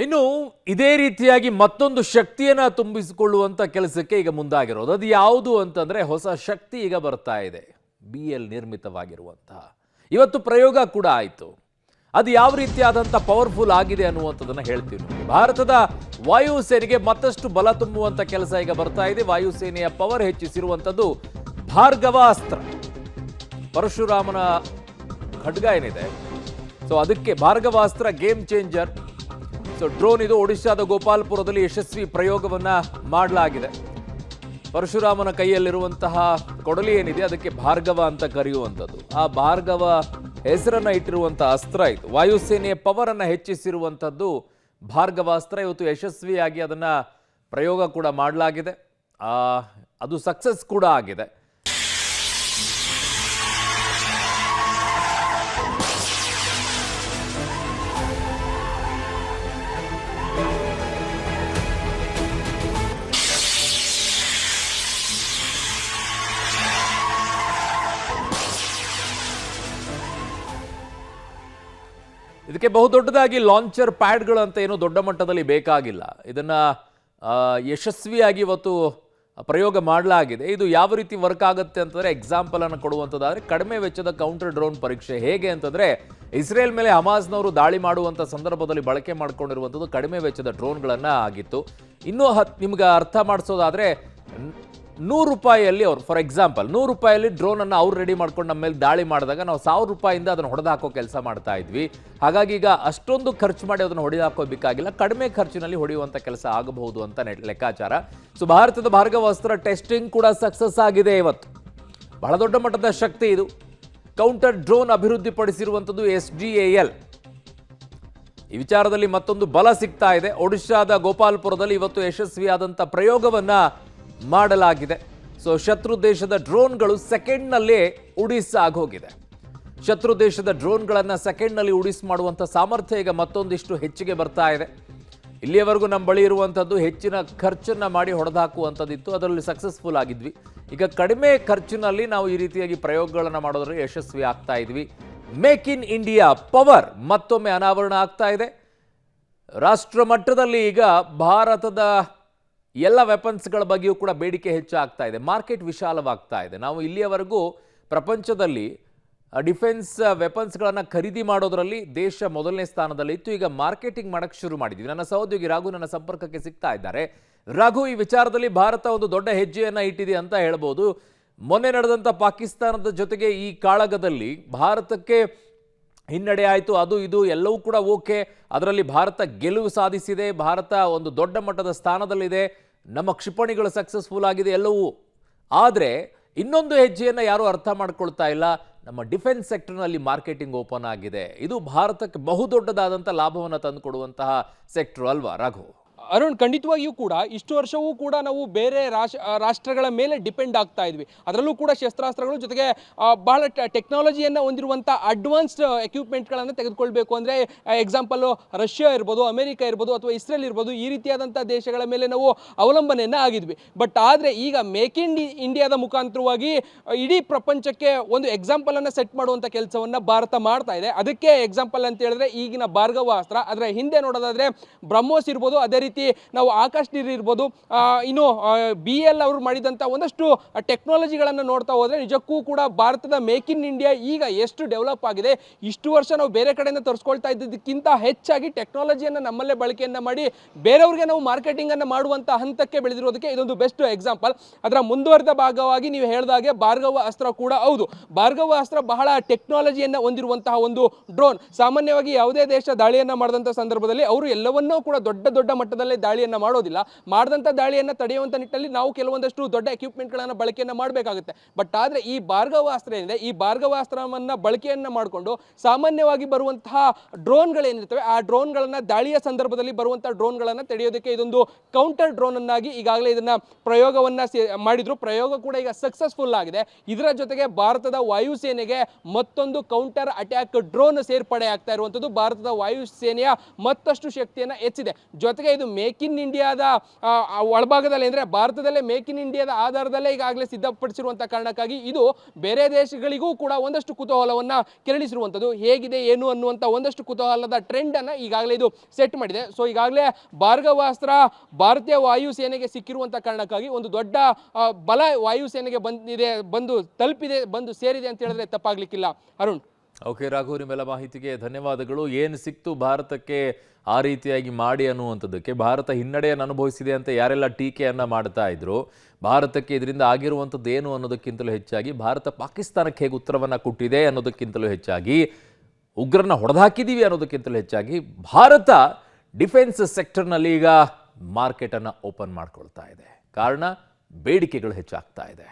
ಇನ್ನು ಇದೇ ರೀತಿಯಾಗಿ ಮತ್ತೊಂದು ಶಕ್ತಿಯನ್ನು ತುಂಬಿಸಿಕೊಳ್ಳುವಂಥ ಕೆಲಸಕ್ಕೆ ಈಗ ಮುಂದಾಗಿರೋದು. ಅದು ಯಾವುದು ಅಂತಂದರೆ ಹೊಸ ಶಕ್ತಿ ಈಗ ಬರ್ತಾ ಇದೆ, BL ನಿರ್ಮಿತವಾಗಿರುವಂತಹ. ಇವತ್ತು ಪ್ರಯೋಗ ಕೂಡ ಆಯಿತು. ಅದು ಯಾವ ರೀತಿಯಾದಂಥ ಪವರ್ಫುಲ್ ಆಗಿದೆ ಅನ್ನುವಂಥದ್ದನ್ನು ಹೇಳ್ತೀವಿ. ಭಾರತದ ವಾಯುಸೇನೆಗೆ ಮತ್ತಷ್ಟು ಬಲ ತುಂಬುವಂಥ ಕೆಲಸ ಈಗ ಬರ್ತಾ ಇದೆ. ವಾಯುಸೇನೆಯ ಪವರ್ ಹೆಚ್ಚಿಸಿರುವಂಥದ್ದು ಭಾರ್ಗವ ಅಸ್ತ್ರ, ಪರಶುರಾಮನ ಖಡ್ಗ ಏನಿದೆ, ಸೊ ಅದಕ್ಕೆ ಭಾರ್ಗವ ಅಸ್ತ್ರ ಗೇಮ್ ಚೇಂಜರ್. ಸೊ ಡ್ರೋನ್ ಇದು ಒಡಿಶಾದ ಗೋಪಾಲ್ಪುರದಲ್ಲಿ ಯಶಸ್ವಿ ಪ್ರಯೋಗವನ್ನ ಮಾಡಲಾಗಿದೆ. ಪರಶುರಾಮನ ಕೈಯಲ್ಲಿರುವಂತಹ ಕೊಡಲಿ ಏನಿದೆ ಅದಕ್ಕೆ ಭಾರ್ಗವ ಅಂತ ಕರೆಯುವಂಥದ್ದು. ಆ ಭಾರ್ಗವ ಹೆಸರನ್ನ ಇಟ್ಟಿರುವಂತಹ ಅಸ್ತ್ರ ಇದು. ವಾಯುಸೇನೆಯ ಪವರ್ ಅನ್ನ ಹೆಚ್ಚಿಸಿರುವಂಥದ್ದು ಭಾರ್ಗವ ಅಸ್ತ್ರ. ಇವತ್ತು ಯಶಸ್ವಿಯಾಗಿ ಅದನ್ನ ಪ್ರಯೋಗ ಕೂಡ ಮಾಡಲಾಗಿದೆ. ಅದು ಸಕ್ಸಸ್ ಕೂಡ ಆಗಿದೆ. ಇದಕ್ಕೆ ಬಹುದೊಡ್ಡದಾಗಿ ಲಾಂಚರ್ ಪ್ಯಾಡ್ಗಳು ಅಂತ ಏನೋ ದೊಡ್ಡ ಮಟ್ಟದಲ್ಲಿ ಬೇಕಾಗಿಲ್ಲ. ಇದನ್ನು ಯಶಸ್ವಿಯಾಗಿ ಇವತ್ತು ಪ್ರಯೋಗ ಮಾಡಲಾಗಿದೆ. ಇದು ಯಾವ ರೀತಿ ವರ್ಕ್ ಆಗುತ್ತೆ ಅಂತಂದರೆ ಎಕ್ಸಾಂಪಲನ್ನು ಕೊಡುವಂಥದ್ದಾದರೆ, ಕಡಿಮೆ ವೆಚ್ಚದ ಕೌಂಟರ್ ಡ್ರೋನ್ ಪರೀಕ್ಷೆ ಹೇಗೆ ಅಂತಂದರೆ, ಇಸ್ರೇಲ್ ಮೇಲೆ ಹಮಾಸ್ನವರು ದಾಳಿ ಮಾಡುವಂಥ ಸಂದರ್ಭದಲ್ಲಿ ಬಳಕೆ ಮಾಡ್ಕೊಂಡಿರುವಂಥದ್ದು ಕಡಿಮೆ ವೆಚ್ಚದ ಡ್ರೋನ್ಗಳನ್ನು ಆಗಿತ್ತು. ಇನ್ನೂ ನಿಮ್ಗೆ ಅರ್ಥ ಮಾಡಿಸೋದಾದರೆ, ₹100 ಅವ್ರು ಫಾರ್ ಎಕ್ಸಾಂಪಲ್ ₹100 ಡ್ರೋನನ್ನು ಅವ್ರು ರೆಡಿ ಮಾಡ್ಕೊಂಡು ನಮ್ಮ ಮೇಲೆ ದಾಳಿ ಮಾಡಿದಾಗ ನಾವು ₹1000 ಅದನ್ನು ಹೊಡೆದಾಕೋ ಕೆಲಸ ಮಾಡ್ತಾ ಇದ್ವಿ. ಹಾಗಾಗಿ ಈಗ ಅಷ್ಟೊಂದು ಖರ್ಚು ಮಾಡಿ ಅದನ್ನು ಹೊಡೆದಾಕೋಬೇಕಾಗಿಲ್ಲ, ಕಡಿಮೆ ಖರ್ಚಿನಲ್ಲಿ ಹೊಡೆಯುವಂಥ ಕೆಲಸ ಆಗಬಹುದು ಅಂತ ಲೆಕ್ಕಾಚಾರ. ಸೊ ಭಾರತದ ಭಾರ್ಗವ ಅಸ್ತ್ರ ಟೆಸ್ಟಿಂಗ್ ಕೂಡ ಸಕ್ಸಸ್ ಆಗಿದೆ. ಇವತ್ತು ಬಹಳ ದೊಡ್ಡ ಮಟ್ಟದ ಶಕ್ತಿ ಇದು. ಕೌಂಟರ್ ಡ್ರೋನ್ ಅಭಿವೃದ್ಧಿಪಡಿಸಿರುವಂಥದ್ದು SDAL. ಈ ವಿಚಾರದಲ್ಲಿ ಮತ್ತೊಂದು ಬಲ ಸಿಗ್ತಾ ಇದೆ. ಒಡಿಶಾದ ಗೋಪಾಲ್ಪುರದಲ್ಲಿ ಇವತ್ತು ಯಶಸ್ವಿಯಾದಂಥ ಪ್ರಯೋಗವನ್ನ ಮಾಡಲಾಗಿದೆ. ಸೊ ಶತ್ರು ದೇಶದ ಡ್ರೋನ್ಗಳು ಸೆಕೆಂಡ್ನಲ್ಲೇ ಉಡಿಸ್ ಆಗೋಗಿದೆ. ಶತ್ರು ದೇಶದ ಡ್ರೋನ್ಗಳನ್ನು ಸೆಕೆಂಡ್ನಲ್ಲಿ ಉಡಿಸ್ ಮಾಡುವಂಥ ಸಾಮರ್ಥ್ಯ ಈಗ ಮತ್ತೊಂದಿಷ್ಟು ಹೆಚ್ಚಿಗೆ ಬರ್ತಾ ಇದೆ. ಇಲ್ಲಿಯವರೆಗೂ ನಮ್ಮ ಬಳಿ ಇರುವಂಥದ್ದು ಹೆಚ್ಚಿನ ಖರ್ಚನ್ನು ಮಾಡಿ ಹೊಡೆದಾಕುವಂಥದ್ದಿತ್ತು, ಅದರಲ್ಲಿ ಸಕ್ಸಸ್ಫುಲ್ ಆಗಿದ್ವಿ. ಈಗ ಕಡಿಮೆ ಖರ್ಚಿನಲ್ಲಿ ನಾವು ಈ ರೀತಿಯಾಗಿ ಪ್ರಯೋಗಗಳನ್ನು ಮಾಡೋದ್ರಲ್ಲಿ ಯಶಸ್ವಿ ಆಗ್ತಾ ಇದ್ವಿ. ಮೇಕ್ ಇನ್ ಇಂಡಿಯಾ ಪವರ್ ಮತ್ತೊಮ್ಮೆ ಅನಾವರಣ ಆಗ್ತಾ ಇದೆ. ರಾಷ್ಟ್ರ ಮಟ್ಟದಲ್ಲಿ ಈಗ ಭಾರತದ ಎಲ್ಲ ವೆಪನ್ಸ್ಗಳ ಬಗ್ಗೆಯೂ ಕೂಡ ಬೇಡಿಕೆ ಹೆಚ್ಚಾಗ್ತಾ ಇದೆ, ಮಾರ್ಕೆಟ್ ವಿಶಾಲವಾಗ್ತಾ ಇದೆ. ನಾವು ಇಲ್ಲಿಯವರೆಗೂ ಪ್ರಪಂಚದಲ್ಲಿ ಡಿಫೆನ್ಸ್ ವೆಪನ್ಸ್ಗಳನ್ನು ಖರೀದಿ ಮಾಡೋದರಲ್ಲಿ ದೇಶ ಮೊದಲನೇ ಸ್ಥಾನದಲ್ಲಿ ಇತ್ತು. ಈಗ ಮಾರ್ಕೆಟಿಂಗ್ ಮಾಡೋಕ್ಕೆ ಶುರು ಮಾಡಿದ್ವಿ. ನನ್ನ ಸಹೋದ್ಯೋಗಿ ರಾಘು ನನ್ನ ಸಂಪರ್ಕಕ್ಕೆ ಸಿಗ್ತಾ ಇದ್ದಾರೆ. ರಾಘು, ಈ ವಿಚಾರದಲ್ಲಿ ಭಾರತ ಒಂದು ದೊಡ್ಡ ಹೆಜ್ಜೆಯನ್ನು ಇಟ್ಟಿದೆ ಅಂತ ಹೇಳ್ಬೋದು. ಮೊನ್ನೆ ನಡೆದಂಥ ಪಾಕಿಸ್ತಾನದ ಜೊತೆಗೆ ಈ ಕಾಳಗದಲ್ಲಿ ಭಾರತಕ್ಕೆ ಹಿನ್ನಡೆ ಆಯಿತು, ಅದು ಇದು ಎಲ್ಲವೂ ಕೂಡ ಓಕೆ. ಅದರಲ್ಲಿ ಭಾರತ ಗೆಲುವು ಸಾಧಿಸಿದೆ, ಭಾರತ ಒಂದು ದೊಡ್ಡ ಮಟ್ಟದ ಸ್ಥಾನದಲ್ಲಿದೆ, ನಮ್ಮ ಕ್ಷಿಪಣಿಗಳು ಸಕ್ಸಸ್ಫುಲ್ ಆಗಿದೆ ಎಲ್ಲವೂ. ಆದರೆ ಇನ್ನೊಂದು ಹೆಜ್ಜೆಯನ್ನು ಯಾರೂ ಅರ್ಥ ಮಾಡ್ಕೊಳ್ತಾ ಇಲ್ಲ. ನಮ್ಮ ಡಿಫೆನ್ಸ್ ಸೆಕ್ಟರ್ನಲ್ಲಿ ಮಾರ್ಕೆಟಿಂಗ್ ಓಪನ್ ಆಗಿದೆ. ಇದು ಭಾರತಕ್ಕೆ ಬಹುದೊಡ್ಡದಾದಂಥ ಲಾಭವನ್ನು ತಂದುಕೊಡುವಂತಹ ಸೆಕ್ಟರ್ ಅಲ್ವಾ ರಾಘು? ಅರುಣ್, ಖಂಡಿತವಾಗಿಯೂ ಕೂಡ ಇಷ್ಟು ವರ್ಷವೂ ಕೂಡ ನಾವು ಬೇರೆ ರಾಷ್ಟ್ರಗಳ ಮೇಲೆ ಡಿಪೆಂಡ್ ಆಗ್ತಾ ಇದ್ವಿ. ಅದರಲ್ಲೂ ಕೂಡ ಶಸ್ತ್ರಾಸ್ತ್ರಗಳು ಜೊತೆಗೆ ಬಹಳ ಟೆಕ್ನಾಲಜಿಯನ್ನು ಹೊಂದಿರುವಂಥ ಅಡ್ವಾನ್ಸ್ಡ್ ಎಕ್ವಿಪ್ಮೆಂಟ್ಗಳನ್ನು ತೆಗೆದುಕೊಳ್ಬೇಕು ಅಂದರೆ ಎಕ್ಸಾಂಪಲ್ಲು ರಷ್ಯಾ ಇರ್ಬೋದು, ಅಮೆರಿಕ ಇರ್ಬೋದು, ಅಥವಾ ಇಸ್ರೇಲ್ ಇರ್ಬೋದು, ಈ ರೀತಿಯಾದಂಥ ದೇಶಗಳ ಮೇಲೆ ನಾವು ಅವಲಂಬನೆಯನ್ನು ಆಗಿದ್ವಿ. ಬಟ್ ಆದರೆ ಈಗ ಮೇಕ್ ಇನ್ ಇಂಡಿಯಾದ ಮುಖಾಂತರವಾಗಿ ಇಡೀ ಪ್ರಪಂಚಕ್ಕೆ ಒಂದು ಎಕ್ಸಾಂಪಲನ್ನು ಸೆಟ್ ಮಾಡುವಂಥ ಕೆಲಸವನ್ನು ಭಾರತ ಮಾಡ್ತಾ ಇದೆ. ಅದಕ್ಕೆ ಎಕ್ಸಾಂಪಲ್ ಅಂತ ಹೇಳಿದ್ರೆ ಈಗಿನ ಭಾರ್ಗವ ಅಸ್ತ್ರ. ಅದರ ಹಿಂದೆ ನೋಡೋದಾದರೆ ಬ್ರಹ್ಮೋಸ್ ಇರ್ಬೋದು, ಅದೇ ರೀತಿ ನಾವು ಆಕಾಶ್ ನೀರು ಇರ್ಬೋದು, ಇನ್ನು BL ಅವರು ಮಾಡಿದಂಥ ಒಂದಷ್ಟು ಟೆಕ್ನಾಲಜಿಗಳನ್ನು ನೋಡ್ತಾ ಹೋದರೆ ನಿಜಕ್ಕೂ ಕೂಡ ಭಾರತದ ಮೇಕ್ ಇನ್ ಇಂಡಿಯಾ ಈಗ ಎಷ್ಟು ಡೆವಲಪ್ ಆಗಿದೆ. ಇಷ್ಟು ವರ್ಷ ನಾವು ಬೇರೆ ಕಡೆಯಿಂದ ತರಿಸ್ಕೊಳ್ತಾ ಇದ್ದದಕ್ಕಿಂತ ಹೆಚ್ಚಾಗಿ ಟೆಕ್ನಾಲಜಿಯನ್ನು ನಮ್ಮಲ್ಲೇ ಬಳಕೆಯನ್ನು ಮಾಡಿ ಬೇರೆಯವ್ರಿಗೆ ನಾವು ಮಾರ್ಕೆಟಿಂಗನ್ನು ಮಾಡುವಂಥ ಹಂತಕ್ಕೆ ಬೆಳೆದಿರೋದಕ್ಕೆ ಇದೊಂದು ಬೆಸ್ಟ್ ಎಕ್ಸಾಂಪಲ್. ಅದರ ಮುಂದುವರೆದ ಭಾಗವಾಗಿ ನೀವು ಹೇಳಿದಾಗೆ ಭಾರ್ಗವ ಅಸ್ತ್ರ ಕೂಡ ಹೌದು. ಭಾರ್ಗವ ಅಸ್ತ್ರ ಬಹಳ ಟೆಕ್ನಾಲಜಿಯನ್ನು ಹೊಂದಿರುವಂತಹ ಒಂದು ಡ್ರೋನ್. ಸಾಮಾನ್ಯವಾಗಿ ಯಾವುದೇ ದೇಶ ದಾಳಿಯನ್ನು ಮಾಡಿದಂಥ ಸಂದರ್ಭದಲ್ಲಿ ಅವರು ಎಲ್ಲವನ್ನೂ ಕೂಡ ದೊಡ್ಡ ದೊಡ್ಡ ಮಟ್ಟದಲ್ಲಿ ದಾಳಿಯನ್ನು ಮಾಡೋದಿಲ್ಲ. ಮಾಡಿದಂಥ ದಾಳಿಯನ್ನು ತಡೆಯುವಂಥ ನಿಟ್ಟಿನಲ್ಲಿ ನಾವು ಕೆಲವೊಂದಷ್ಟು ದೊಡ್ಡ ಎಕ್ವಿಪ್ಮೆಂಟ್ಗಳನ್ನು ಬಳಕೆಯನ್ನು ಮಾಡಬೇಕಾಗುತ್ತೆ. ಬಟ್ ಆದರೆ ಈ ಭಾರ್ಗವ ಅಸ್ತ್ರ ಏನಿದೆ, ಈ ಭಾರ್ಗವ ಅಸ್ತ್ರವನ್ನು ಬಳಕೆಯನ್ನು ಮಾಡಿಕೊಂಡು ಸಾಮಾನ್ಯವಾಗಿ ಬರುವಂತಹ ಡ್ರೋನ್ಗಳೇನಿರ್ತವೆ ಆ ಡ್ರೋನ್ಗಳನ್ನು ದಾಳಿಯ ಸಂದರ್ಭದಲ್ಲಿ ಬರುವಂಥ ಡ್ರೋನ್ಗಳನ್ನು ತಡೆಯೋದಕ್ಕೆ ಇದೊಂದು ಕೌಂಟರ್ ಡ್ರೋನ್ ಅನ್ನಾಗಿ ಈಗಾಗಲೇ ಇದನ್ನು ಪ್ರಯೋಗವನ್ನು ಮಾಡಿದ್ರು. ಪ್ರಯೋಗ ಕೂಡ ಈಗ ಸಕ್ಸಸ್ಫುಲ್ ಆಗಿದೆ. ಇದರ ಜೊತೆಗೆ ಭಾರತದ ವಾಯುಸೇನೆಗೆ ಮತ್ತೊಂದು ಕೌಂಟರ್ ಅಟ್ಯಾಕ್ ಡ್ರೋನ್ ಸೇರ್ಪಡೆ ಆಗ್ತಾ ಇರುವಂಥದ್ದು ಭಾರತದ ವಾಯುಸೇನೆಯ ಮತ್ತಷ್ಟು ಶಕ್ತಿಯನ್ನು ಹೆಚ್ಚಿದೆ. ಜೊತೆಗೆ ಇದು ಮೇಕ್ ಇನ್ ಇಂಡಿಯಾದ ಒಳಭಾಗದಲ್ಲಿ ಅಂದರೆ ಭಾರತದಲ್ಲೇ ಮೇಕ್ ಇನ್ ಇಂಡಿಯಾದ ಆಧಾರದಲ್ಲೇ ಈಗಾಗಲೇ ಸಿದ್ಧಪಡಿಸಿರುವಂಥ ಕಾರಣಕ್ಕಾಗಿ ಇದು ಬೇರೆ ದೇಶಗಳಿಗೂ ಕೂಡ ಒಂದಷ್ಟು ಕುತೂಹಲವನ್ನು ಕೆರಳಿಸಿರುವಂಥದ್ದು. ಹೇಗಿದೆ ಏನು ಅನ್ನುವಂಥ ಒಂದಷ್ಟು ಕುತೂಹಲದ ಟ್ರೆಂಡನ್ನು ಈಗಾಗಲೇ ಇದು ಸೆಟ್ ಮಾಡಿದೆ. ಸೊ ಈಗಾಗಲೇ ಭಾರ್ಗವಾಸ್ತ್ರ ಭಾರತೀಯ ವಾಯುಸೇನೆಗೆ ಸಿಕ್ಕಿರುವಂಥ ಕಾರಣಕ್ಕಾಗಿ ಒಂದು ದೊಡ್ಡ ಬಲ ವಾಯುಸೇನೆಗೆ ತಲುಪಿದೆ, ಬಂದು ಸೇರಿದೆ ಅಂತ ಹೇಳಿದ್ರೆ ತಪ್ಪಾಗ್ಲಿಕ್ಕಿಲ್ಲ. ಅರುಣ್. ಓಕೆ ರಾಘು, ನಿಮ್ಮೆಲ್ಲ ಮಾಹಿತಿಗೆ ಧನ್ಯವಾದಗಳು. ಏನು ಸಿಕ್ತು ಭಾರತಕ್ಕೆ ಆ ರೀತಿಯಾಗಿ ಮಾಡಿ ಅನ್ನುವಂಥದ್ದಕ್ಕೆ, ಭಾರತ ಹಿನ್ನಡೆಯನ್ನು ಅನುಭವಿಸಿದೆ ಅಂತ ಯಾರೆಲ್ಲ ಟೀಕೆಯನ್ನು ಮಾಡ್ತಾ ಇದ್ರು, ಭಾರತಕ್ಕೆ ಇದರಿಂದ ಆಗಿರುವಂಥದ್ದು ಏನು ಅನ್ನೋದಕ್ಕಿಂತಲೂ ಹೆಚ್ಚಾಗಿ ಭಾರತ ಪಾಕಿಸ್ತಾನಕ್ಕೆ ಹೇಗೆ ಉತ್ತರವನ್ನು ಕೊಟ್ಟಿದೆ ಅನ್ನೋದಕ್ಕಿಂತಲೂ ಹೆಚ್ಚಾಗಿ, ಉಗ್ರರನ್ನ ಹೊಡೆದಾಕಿದ್ದೀವಿ ಅನ್ನೋದಕ್ಕಿಂತಲೂ ಹೆಚ್ಚಾಗಿ ಭಾರತ ಡಿಫೆನ್ಸ್ ಸೆಕ್ಟರ್ನಲ್ಲಿ ಈಗ ಮಾರ್ಕೆಟನ್ನು ಓಪನ್ ಮಾಡ್ಕೊಳ್ತಾ ಇದೆ. ಕಾರಣ ಬೇಡಿಕೆಗಳು ಹೆಚ್ಚಾಗ್ತಾ ಇದೆ.